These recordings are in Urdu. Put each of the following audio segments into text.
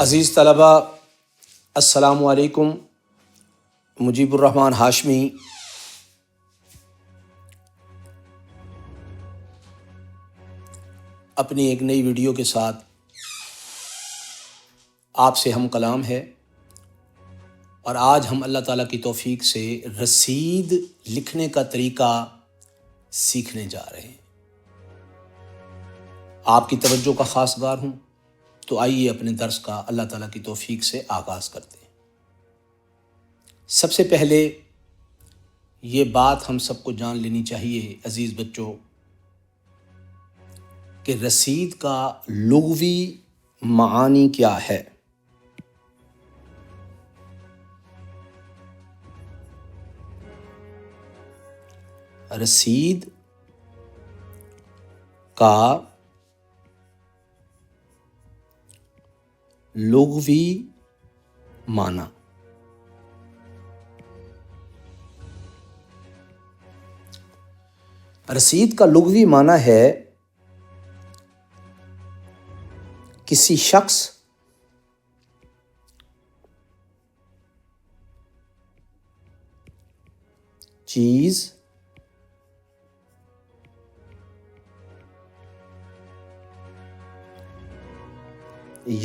عزیز طلبہ، السلام علیکم۔ مجیب الرحمن ہاشمی اپنی ایک نئی ویڈیو کے ساتھ آپ سے ہم کلام ہے، اور آج ہم اللہ تعالیٰ کی توفیق سے رسید لکھنے کا طریقہ سیکھنے جا رہے ہیں۔ آپ کی توجہ کا خواستگار ہوں، تو آئیے اپنے درس کا اللہ تعالیٰ کی توفیق سے آغاز کرتے ہیں۔ سب سے پہلے یہ بات ہم سب کو جان لینی چاہیے عزیز بچوں کہ رسید کا لغوی معانی کیا ہے۔ رسید کا لغوی معنی رسید کا لغوی معنی ہے کسی شخص چیز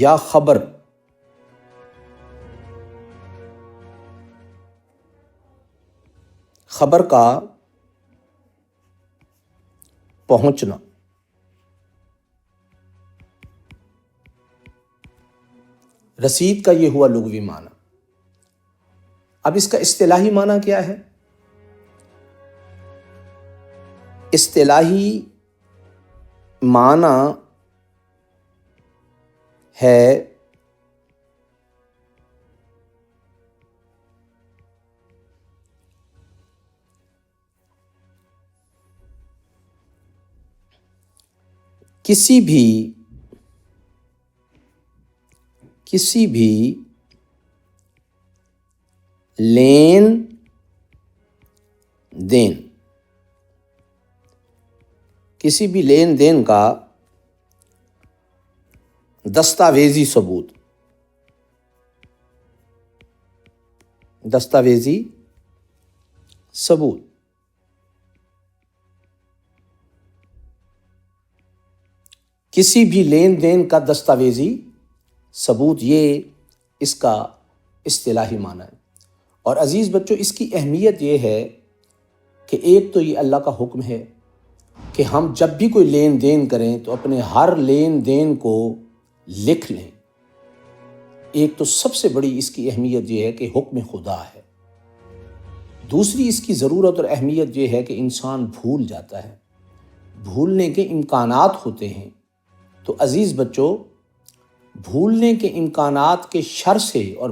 یا خبر کا پہنچنا۔ رسید کا یہ ہوا لغوی معنی۔ اب اس کا اصطلاحی معنی کیا ہے؟ اصطلاحی معنی ہے کسی بھی لین دین کا دستاویزی ثبوت۔ کسی بھی لین دین کا دستاویزی ثبوت، یہ اس کا اصطلاحی معنی ہے۔ اور عزیز بچوں، اس کی اہمیت یہ ہے کہ ایک تو یہ اللہ کا حکم ہے کہ ہم جب بھی کوئی لین دین کریں تو اپنے ہر لین دین کو لکھ لیں۔ ایک تو سب سے بڑی اس کی اہمیت یہ ہے کہ حکم خدا ہے۔ دوسری اس کی ضرورت اور اہمیت یہ ہے کہ انسان بھول جاتا ہے، بھولنے کے امکانات ہوتے ہیں۔ تو عزیز بچوں، بھولنے کے امکانات کے شر سے اور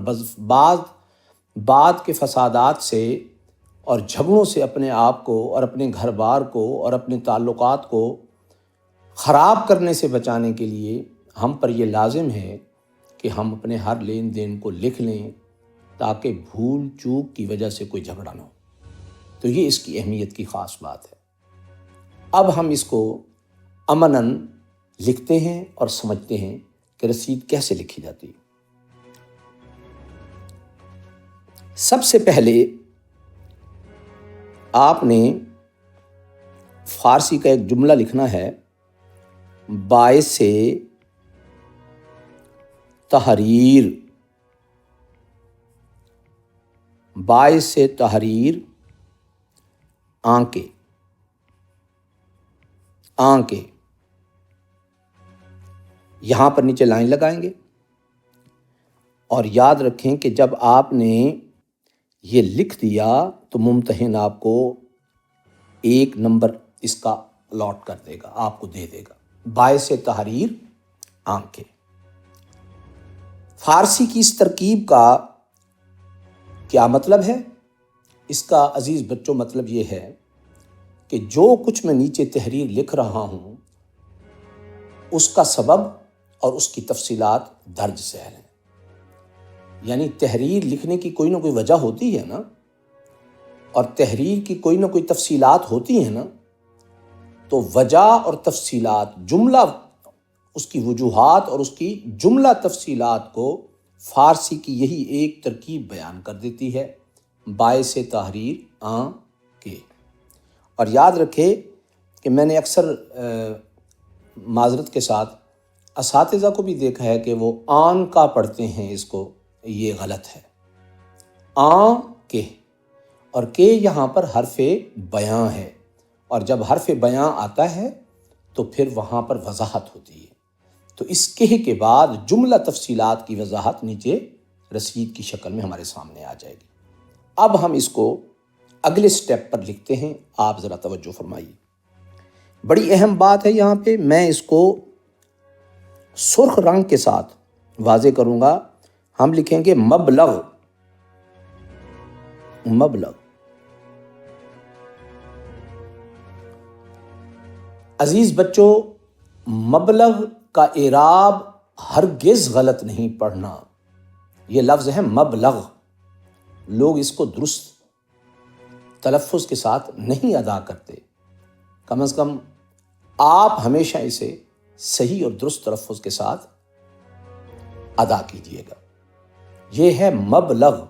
بعد کے فسادات سے اور جھگڑوں سے اپنے آپ کو اور اپنے گھر بار کو اور اپنے تعلقات کو خراب کرنے سے بچانے کے لیے ہم پر یہ لازم ہے کہ ہم اپنے ہر لین دین کو لکھ لیں، تاکہ بھول چوک کی وجہ سے کوئی جھگڑا نہ ہو۔ تو یہ اس کی اہمیت کی خاص بات ہے۔ اب ہم اس کو امناً لکھتے ہیں اور سمجھتے ہیں کہ رسید کیسے لکھی جاتی ہے۔ سب سے پہلے آپ نے فارسی کا ایک جملہ لکھنا ہے، باعث تحریر آنکے یہاں پر نیچے لائن لگائیں گے، اور یاد رکھیں کہ جب آپ نے یہ لکھ دیا تو ممتحن آپ کو 1 نمبر اس کا الاٹ کر دے گا، آپ کو دے دے گا۔ باعث تحریر آنکھیں۔ فارسی کی اس ترکیب کا کیا مطلب ہے؟ اس کا عزیز بچوں مطلب یہ ہے کہ جو کچھ میں نیچے تحریر لکھ رہا ہوں اس کا سبب اور اس کی تفصیلات درج ذیل ہیں۔ یعنی تحریر لکھنے کی کوئی نہ کوئی وجہ ہوتی ہے نا، اور تحریر کی کوئی نہ کوئی تفصیلات ہوتی ہیں نا، تو وجہ اور تفصیلات، جملہ اس کی وجوہات اور اس کی جملہ تفصیلات کو فارسی کی یہی ایک ترکیب بیان کر دیتی ہے، باعث تحریر آن کے۔ اور یاد رکھے کہ میں نے اکثر معذرت کے ساتھ اساتذہ کو بھی دیکھا ہے کہ وہ آن کا پڑھتے ہیں، اس کو، یہ غلط ہے۔ آن کے، اور کے یہاں پر حرف بیاں ہے، اور جب حرف بیاں آتا ہے تو پھر وہاں پر وضاحت ہوتی ہے، تو اس کے بعد جملہ تفصیلات کی وضاحت نیچے رسید کی شکل میں ہمارے سامنے آ جائے گی۔ اب ہم اس کو اگلے سٹیپ پر لکھتے ہیں، آپ ذرا توجہ فرمائیے۔ بڑی اہم بات ہے یہاں پہ، میں اس کو سرخ رنگ کے ساتھ واضح کروں گا۔ ہم لکھیں گے مبلغ۔ مبلغ، عزیز بچوں، مبلغ کا اعراب ہرگز غلط نہیں پڑھنا۔ یہ لفظ ہے مبلغ، لوگ اس کو درست تلفظ کے ساتھ نہیں ادا کرتے۔ کم از کم آپ ہمیشہ اسے صحیح اور درست تلفظ کے ساتھ ادا کیجیے گا۔ یہ ہے مبلغ،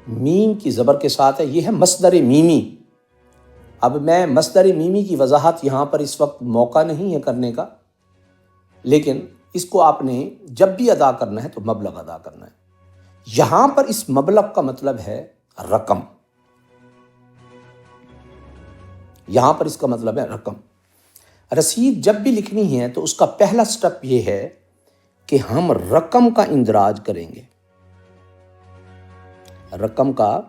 میم کی زبر کے ساتھ ہے، یہ ہے مصدر میمی۔ اب میں مصدر میمی کی وضاحت یہاں پر اس وقت موقع نہیں ہے کرنے کا، لیکن اس کو آپ نے جب بھی ادا کرنا ہے تو مبلغ ادا کرنا ہے۔ یہاں پر اس مبلغ کا مطلب ہے رقم، یہاں پر اس کا مطلب ہے رقم۔ رسید جب بھی لکھنی ہے تو اس کا پہلا سٹیپ یہ ہے کہ ہم رقم کا اندراج کریں گے، رقم کا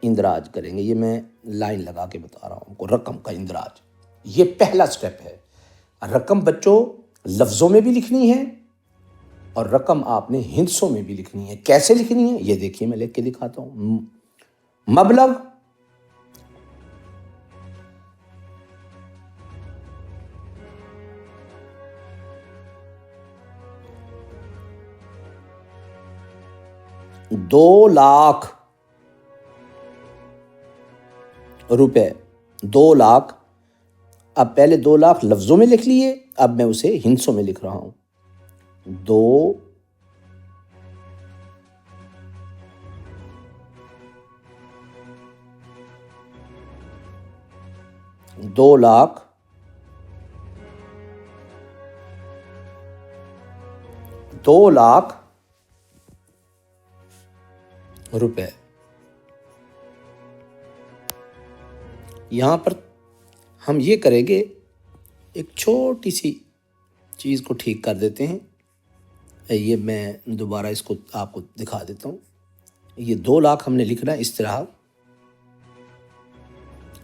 اندراج کریں گے۔ یہ میں لائن لگا کے بتا رہا ہوں کو، رقم کا اندراج، یہ پہلا سٹیپ ہے۔ رقم بچوں لفظوں میں بھی لکھنی ہے، اور رقم آپ نے ہندسوں میں بھی لکھنی ہے۔ کیسے لکھنی ہے یہ دیکھیے، میں لکھ کے دکھاتا ہوں۔ مبلغ، ₹2,00,000 روپے، 2,00,000۔ اب پہلے 2,00,000 لفظوں میں لکھ لیے، اب میں اسے ہندسوں میں لکھ رہا ہوں۔ 2,00,000 2,00,000 روپے۔ یہاں پر ہم یہ کریں گے، ایک چھوٹی سی چیز کو ٹھیک کر دیتے ہیں۔ یہ میں دوبارہ اس کو آپ کو دکھا دیتا ہوں۔ یہ 2,00,000 ہم نے لکھنا ہے اس طرح،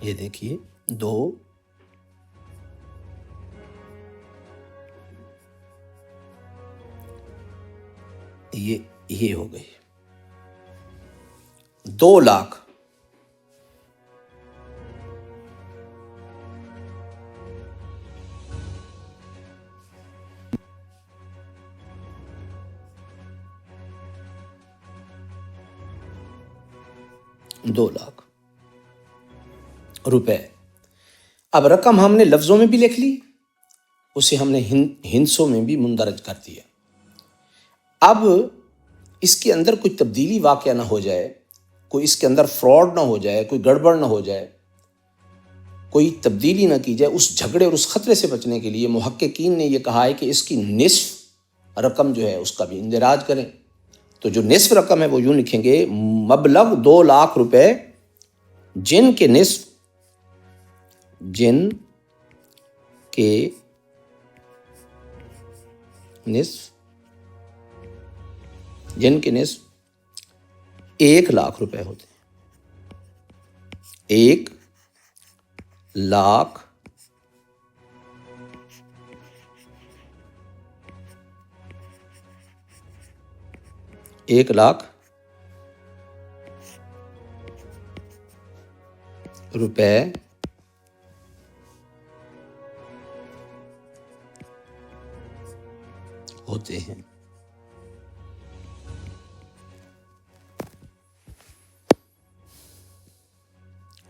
یہ دیکھیے 2، یہ ہو گئی 2,00,000۔ ₹2,00,000 روپے۔ اب رقم ہم نے لفظوں میں بھی لکھ لی، اسے ہم نے ہندسوں میں بھی مندرج کر دیا۔ اب اس کے اندر کوئی تبدیلی واقع نہ ہو جائے، کوئی اس کے اندر فراڈ نہ ہو جائے، کوئی گڑبڑ نہ ہو جائے، کوئی تبدیلی نہ کی جائے، اس جھگڑے اور اس خطرے سے بچنے کے لیے محققین نے یہ کہا ہے کہ اس کی نصف رقم جو ہے اس کا بھی اندراج کریں۔ تو جو نصف رقم ہے وہ یوں لکھیں گے، مبلغ 2,00,000 روپے، جن کے نصف ₹1,00,000 روپے ہوتے ہیں۔ 1,00,000 1,00,000 روپے ہوتے ہیں۔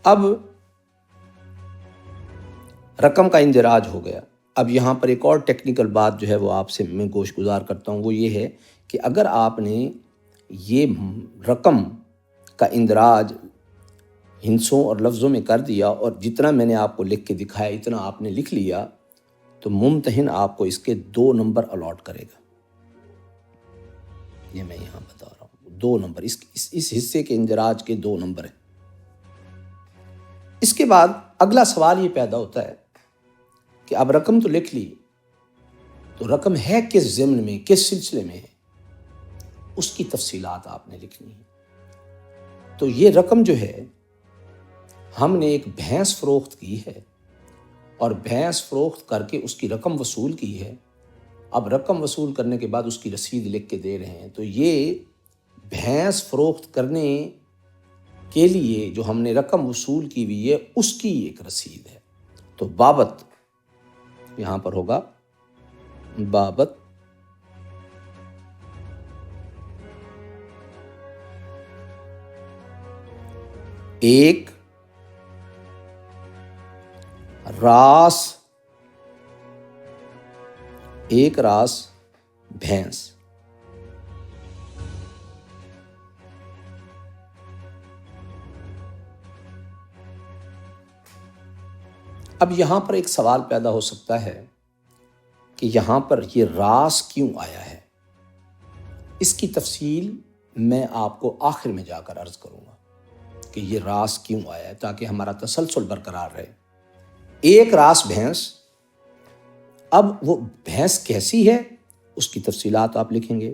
اب رقم کا اندراج ہو گیا، اب یہاں پر ایک اور ٹیکنیکل بات جو ہے وہ آپ سے میں گوش گزار کرتا ہوں، وہ یہ ہے کہ اگر آپ نے یہ رقم کا اندراج ہندسوں اور لفظوں میں کر دیا اور جتنا میں نے آپ کو لکھ کے دکھایا اتنا آپ نے لکھ لیا، تو ممتحن آپ کو اس کے 2 نمبر الاٹ کرے گا۔ یہ میں یہاں بتا رہا ہوں، 2 نمبر، اس حصے کے اندراج کے 2 نمبر ہیں۔ اس کے بعد اگلا سوال یہ پیدا ہوتا ہے کہ اب رقم تو لکھ لی، تو رقم ہے کس ضمن میں، کس سلسلے میں ہے، اس کی تفصیلات آپ نے لکھنی ہے۔ تو یہ رقم جو ہے، ہم نے ایک بھینس فروخت کی ہے اور بھینس فروخت کر کے اس کی رقم وصول کی ہے۔ اب رقم وصول کرنے کے بعد اس کی رسید لکھ کے دے رہے ہیں، تو یہ بھینس فروخت کرنے کے لیے جو ہم نے رقم وصول کی ہوئی ہے اس کی ایک رسید ہے۔ تو بابت یہاں پر ہوگا، بابت ایک راس بھینس۔ اب یہاں پر ایک سوال پیدا ہو سکتا ہے کہ یہاں پر یہ راس کیوں آیا ہے؟ اس کی تفصیل میں آپ کو آخر میں جا کر عرض کروں گا کہ یہ راس کیوں آیا ہے، تاکہ ہمارا تسلسل برقرار رہے۔ ایک راس بھینس، اب وہ بھینس کیسی ہے اس کی تفصیلات آپ لکھیں گے۔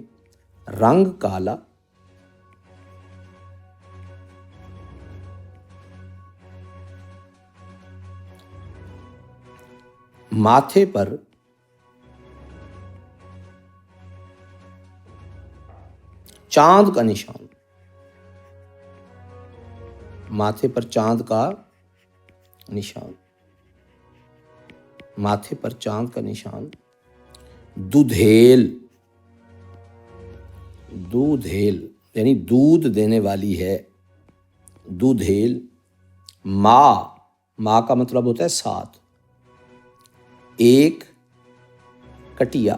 رنگ کالا، ماتھے پر چاند کا نشان، ماتھے پر چاند کا نشان، ماتھے پر چاند کا نشان، دودھیل یعنی دودھ دینے والی ہے، دودھیل۔ ماں کا مطلب ہوتا ہے 7، ایک کٹیا،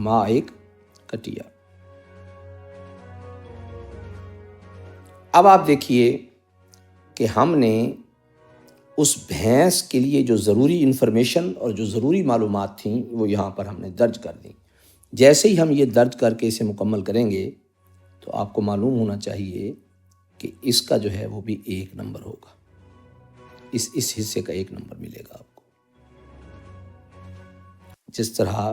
ماں ایک کٹیا۔ اب آپ دیکھیے کہ ہم نے اس بھینس کے لیے جو ضروری انفارمیشن اور جو ضروری معلومات تھیں وہ یہاں پر ہم نے درج کر دیں۔ جیسے ہی ہم یہ درج کر کے اسے مکمل کریں گے تو آپ کو معلوم ہونا چاہیے کہ اس کا جو ہے وہ بھی 1 نمبر ہوگا، اس حصے کا 1 نمبر ملے گا آپ کو۔ جس طرح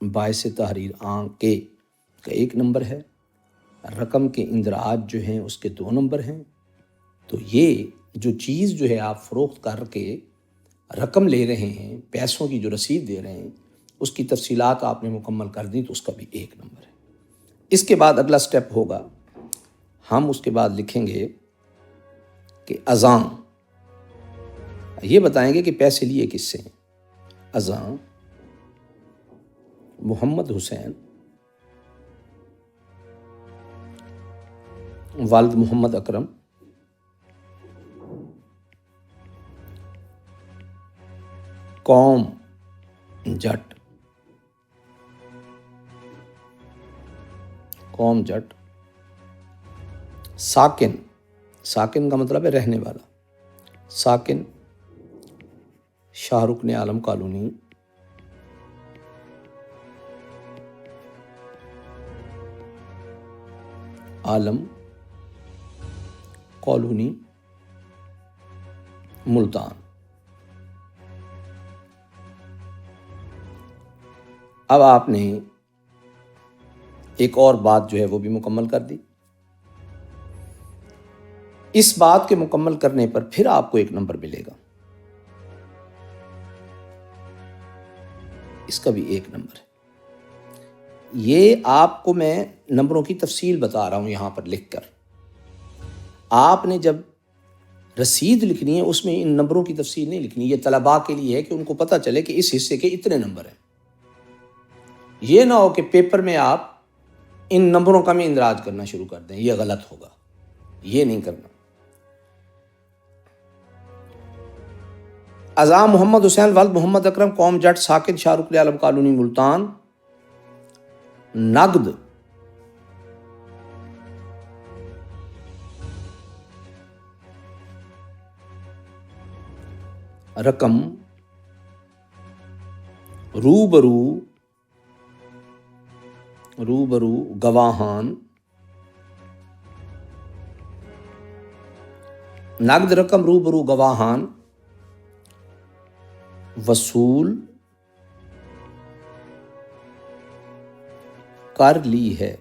باعث تحریر آنکھ کا 1 نمبر ہے، رقم کے اندراج جو ہیں اس کے 2 نمبر ہیں، تو یہ جو چیز جو ہے آپ فروخت کر کے رقم لے رہے ہیں، پیسوں کی جو رسید دے رہے ہیں، اس کی تفصیلات آپ نے مکمل کر دی تو اس کا بھی 1 نمبر ہے۔ اس کے بعد اگلا سٹیپ ہوگا، ہم اس کے بعد لکھیں گے کہ اذاں، یہ بتائیں گے کہ پیسے لیے کس سے ہیں۔ اذاں محمد حسین والد محمد اکرم، قوم جٹ، ساکن کا مطلب ہے رہنے والا، ساکن شاہ رکن عالم کالونی، عالم کالونی، ملتان۔ اب آپ نے ایک اور بات جو ہے وہ بھی مکمل کر دی۔ اس بات کے مکمل کرنے پر پھر آپ کو 1 نمبر ملے گا، اس کا بھی 1 نمبر ہے۔ یہ آپ کو میں نمبروں کی تفصیل بتا رہا ہوں یہاں پر لکھ کر۔ آپ نے جب رسید لکھنی ہے اس میں ان نمبروں کی تفصیل نہیں لکھنی، یہ طلباء کے لیے ہے کہ ان کو پتہ چلے کہ اس حصے کے اتنے نمبر ہیں۔ یہ نہ ہو کہ پیپر میں آپ ان نمبروں کا میں اندراج کرنا شروع کر دیں، یہ غلط ہوگا، یہ نہیں کرنا۔ ازا محمد حسین ولد محمد اکرم قوم جٹ ساکن شاہ رخ عالم کالونی ملتان نقد رقم روبرو گواہان نقد رقم روبرو گواہان وصول کر لی ہے۔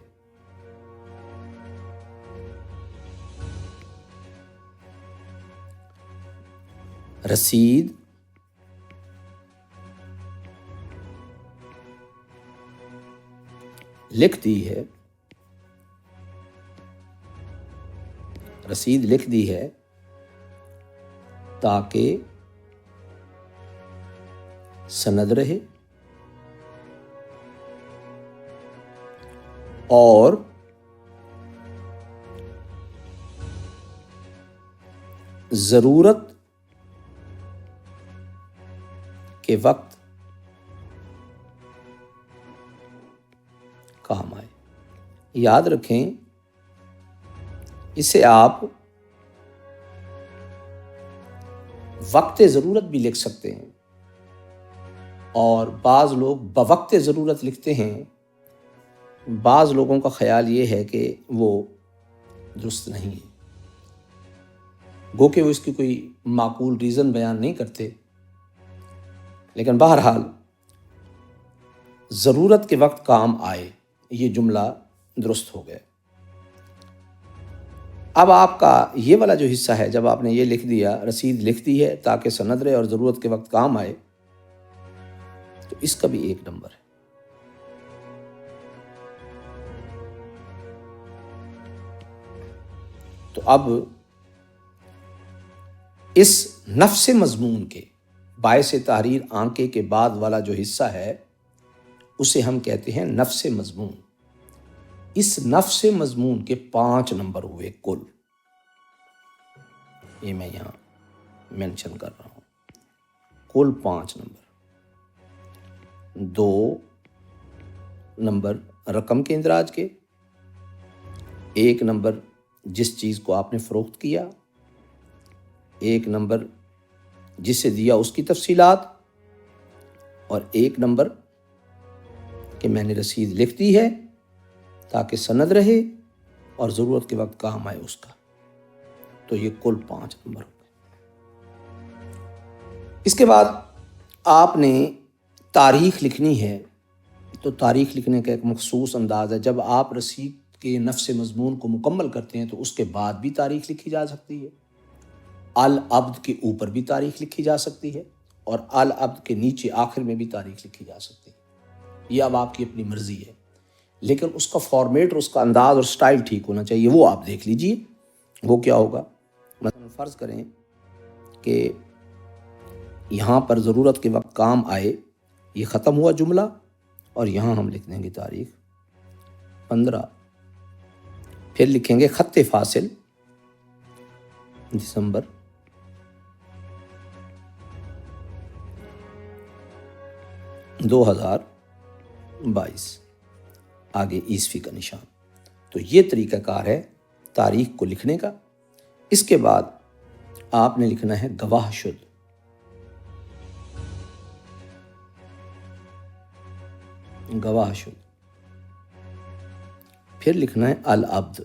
رسید لکھ دی ہے، رسید لکھ دی ہے تاکہ سند رہے اور ضرورت کے وقت کام آئے۔ یاد رکھیں اسے آپ وقت ضرورت بھی لکھ سکتے ہیں، اور بعض لوگ بوقت ضرورت لکھتے ہیں۔ بعض لوگوں کا خیال یہ ہے کہ وہ درست نہیں ہے، گو کہ وہ اس کی کوئی معقول ریزن بیان نہیں کرتے، لیکن بہرحال ضرورت کے وقت کام آئے یہ جملہ درست ہو گیا۔ اب آپ کا یہ والا جو حصہ ہے، جب آپ نے یہ لکھ دیا رسید لکھ دی ہے تاکہ سند رہے اور ضرورت کے وقت کام آئے، تو اس کا بھی 1 نمبر ہے۔ تو اب اس نفس مضمون کے باعث تحریر آنکے کے بعد والا جو حصہ ہے اسے ہم کہتے ہیں نفس مضمون۔ اس نفس مضمون کے 5 نمبر ہوئے کل، یہ میں یہاں مینشن کر رہا ہوں، کل 5 نمبر۔ 2 نمبر رقم کے اندراج کے، 1 نمبر جس چیز کو آپ نے فروخت کیا، 1 نمبر جسے دیا اس کی تفصیلات، اور 1 نمبر کہ میں نے رسید لکھ دی ہے تاکہ سند رہے اور ضرورت کے وقت کام آئے اس کا۔ تو یہ کل 5 نمبر ہو گئے۔ اس کے بعد آپ نے تاریخ لکھنی ہے، تو تاریخ لکھنے کا ایک مخصوص انداز ہے۔ جب آپ رسید کے نفس مضمون کو مکمل کرتے ہیں تو اس کے بعد بھی تاریخ لکھی جا سکتی ہے، العبد کے اوپر بھی تاریخ لکھی جا سکتی ہے، اور العبد کے نیچے آخر میں بھی تاریخ لکھی جا سکتی ہے۔ یہ اب آپ کی اپنی مرضی ہے، لیکن اس کا فارمیٹ اور اس کا انداز اور سٹائل ٹھیک ہونا چاہیے، وہ آپ دیکھ لیجئے وہ کیا ہوگا۔ مثلا فرض کریں کہ یہاں پر ضرورت کے وقت کام آئے، یہ ختم ہوا جملہ، اور یہاں ہم لکھ دیں گے تاریخ 15، پھر لکھیں گے خط فاصل دسمبر 2022، آگے عیسوی کا نشان۔ تو یہ طریقہ کار ہے تاریخ کو لکھنے کا۔ اس کے بعد آپ نے لکھنا ہے گواہ شد، گواہ شد، پھر لکھنا ہے العبد،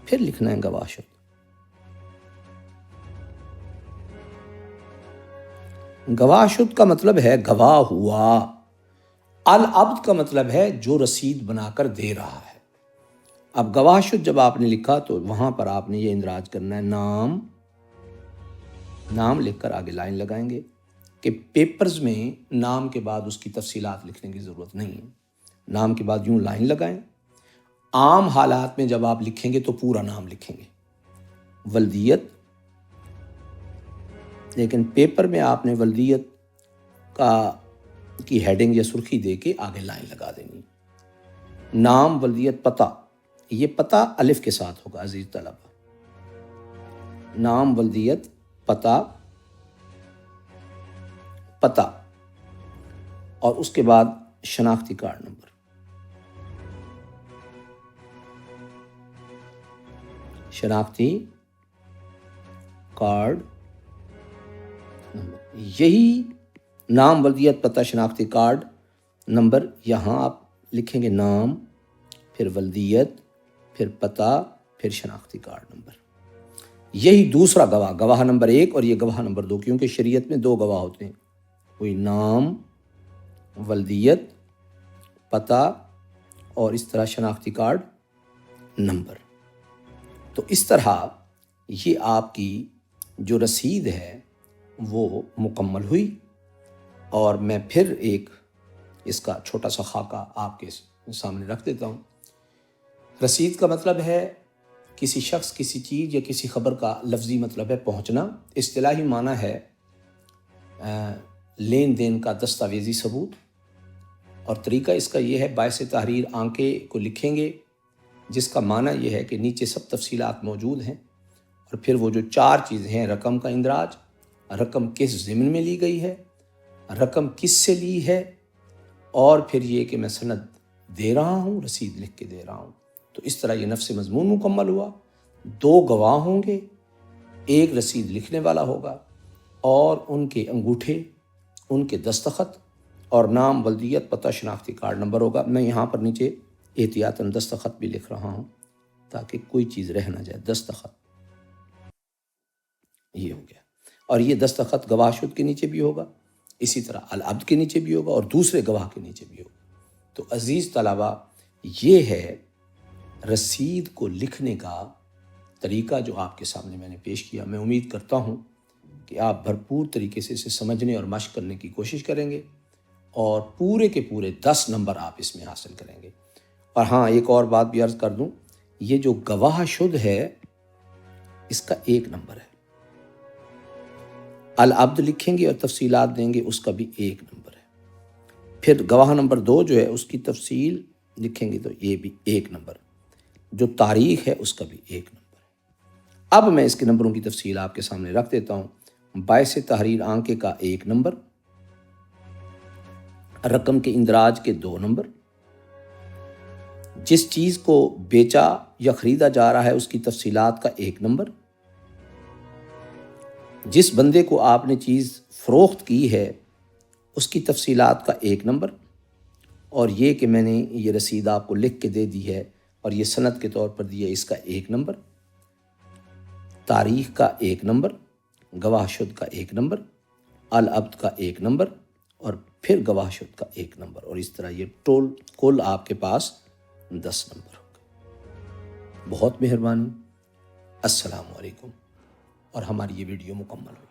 پھر لکھنا ہے گواہ شد۔ گواہ شد کا مطلب ہے گواہ ہوا، العبد کا مطلب ہے جو رسید بنا کر دے رہا ہے۔ اب گواہ شد جب آپ نے لکھا تو وہاں پر آپ نے یہ اندراج کرنا ہے، نام، نام لکھ کر آگے لائن لگائیں گے کہ پیپرز میں نام کے بعد اس کی تفصیلات لکھنے کی ضرورت نہیں ہے، نام کے بعد یوں لائن لگائیں۔ عام حالات میں جب آپ لکھیں گے تو پورا نام لکھیں گے، ولدیت، لیکن پیپر میں آپ نے ولدیت کی ہیڈنگ یا سرخی دے کے آگے لائن لگا دینی۔ نام، ولدیت، پتہ، یہ پتہ الف کے ساتھ ہوگا عزیز طلبہ، نام، ولدیت پتہ اور اس کے بعد شناختی کارڈ نمبر. شناختی کارڈ نمبر، یہی نام، ولدیت، پتہ، شناختی کارڈ نمبر. یہاں آپ لکھیں گے نام، پھر ولدیت، پھر پتہ، پھر شناختی کارڈ نمبر. یہی دوسرا گواہ نمبر 1 اور یہ گواہ نمبر 2، کیونکہ شریعت میں 2 گواہ ہوتے ہیں، کوئی نام، ولدیت، پتہ اور اس طرح شناختی کارڈ نمبر. تو اس طرح یہ آپ کی جو رسید ہے وہ مکمل ہوئی. اور میں پھر ایک اس کا چھوٹا سا خاکہ آپ کے سامنے رکھ دیتا ہوں. رسید کا مطلب ہے کسی شخص، کسی چیز یا کسی خبر کا لفظی مطلب ہے پہنچنا. اصطلاحی معنی ہے لین دین کا دستاویزی ثبوت. اور طریقہ اس کا یہ ہے، باعث تحریر آنکے کو لکھیں گے جس کا معنی یہ ہے کہ نیچے سب تفصیلات موجود ہیں، اور پھر وہ جو 4 چیزیں ہیں، رقم کا اندراج، رقم کس ضمن میں لی گئی ہے، رقم کس سے لی ہے، اور پھر یہ کہ میں سند دے رہا ہوں، رسید لکھ کے دے رہا ہوں. تو اس طرح یہ نفس مضمون مکمل ہوا. 2 گواہ ہوں گے، ایک رسید لکھنے والا ہوگا اور ان کے انگوٹھے، ان کے دستخط اور نام، ولدیت، پتہ، شناختی کارڈ نمبر ہوگا. میں یہاں پر نیچے احتیاطاً دستخط بھی لکھ رہا ہوں تاکہ کوئی چیز رہ نہ جائے. دستخط یہ ہو گیا، اور یہ دستخط گواہ شد کے نیچے بھی ہوگا، اسی طرح العبد کے نیچے بھی ہوگا اور دوسرے گواہ کے نیچے بھی ہوگا. تو عزیز طلبہ، یہ ہے رسید کو لکھنے کا طریقہ جو آپ کے سامنے میں نے پیش کیا. میں امید کرتا ہوں کہ آپ بھرپور طریقے سے اسے سمجھنے اور مشق کرنے کی کوشش کریں گے اور پورے کے پورے 10 نمبر آپ اس میں حاصل کریں گے. اور ہاں، ایک اور بات بھی عرض کر دوں، یہ جو گواہ شد ہے اس کا 1 نمبر ہے. العبد لکھیں گے اور تفصیلات دیں گے، اس کا بھی 1 نمبر ہے. پھر گواہ نمبر 2 جو ہے اس کی تفصیل لکھیں گے تو یہ بھی 1 نمبر. جو تاریخ ہے اس کا بھی 1 نمبر ہے. اب میں اس کے نمبروں کی تفصیل آپ کے سامنے رکھ دیتا ہوں. باعث تحریر آنکے کا 1 نمبر، رقم کے اندراج کے 2 نمبر، جس چیز کو بیچا یا خریدا جا رہا ہے اس کی تفصیلات کا 1 نمبر، جس بندے کو آپ نے چیز فروخت کی ہے اس کی تفصیلات کا 1 نمبر، اور یہ کہ میں نے یہ رسید آپ کو لکھ کے دے دی ہے اور یہ سند کے طور پر دی ہے، اس کا 1 نمبر، تاریخ کا 1 نمبر، گواہ شد کا 1 نمبر، العبد کا 1 نمبر، اور پھر گواہ شد کا 1 نمبر. اور اس طرح یہ کل آپ کے پاس 10 نمبر ہوگا. بہت مہربانی. السلام علیکم. اور ہماری یہ ویڈیو مکمل ہوئی.